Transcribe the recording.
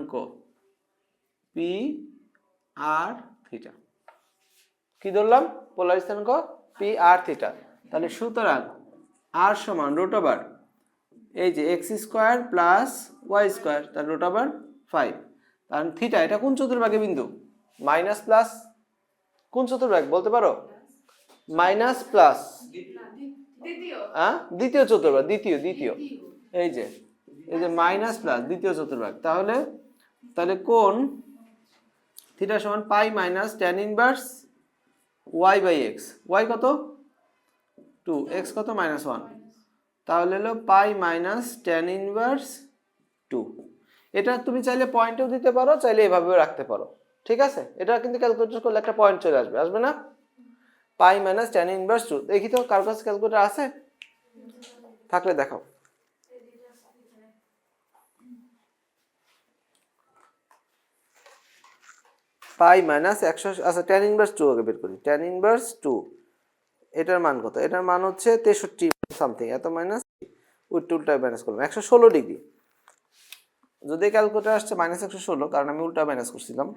স্থানাঙ্ক P R theta. কি ধরলাম? পোলার স্থানাঙ্ক পি আর থিটা। তাহলে সুতরাং আর সমান রুট ওভার এই যে x square plus y square, তার রুট ওভার 5। কারণ থিটা এটা কোন চতুর্ভাগে বিন্দু? মাইনাস প্লাস কোন চতুর্ভাগ বলতে পারো? মাইনাস প্লাস দ্বিতীয় চতুর্ভাগ, দ্বিতীয় এই যে মাইনাস প্লাস দ্বিতীয় চতুর্ভাগ। তাহলে কোন থিটা সমান pi minus tan inverse y by x. Y কত? 2, এক্স কত? -1। তাহলে হলো পাই মাইনাস ট্যান ইনভার্স 2। এটা তুমি চাইলে পয়েন্টেও দিতে পারো, চাইলে এভাবেও রাখতে পারো, ঠিক আছে? এটা কিন্তু ক্যালকুলেটর করলে একটা পয়েন্ট চলে আসবে, আসবে না? পাই মাইনাস ট্যান ইনভার্স 2। দেখি তো কার কাছে ক্যালকুলেটর আছে, থাকলে দেখাও। পাই মাইনাস 100, আচ্ছা ট্যান ইনভার্স 2 আগে বের করি। ট্যান ইনভার্স 2 এটার মান কত? এটার মান হচ্ছে 63 সামথিং, এত মাইনাস উল্টায় মাইনাস করলাম 116 ডিগ্রি। যদি ক্যালকুলেটর আসছে -116, কারণ আমি উল্টা মাইনাস করছিলাম।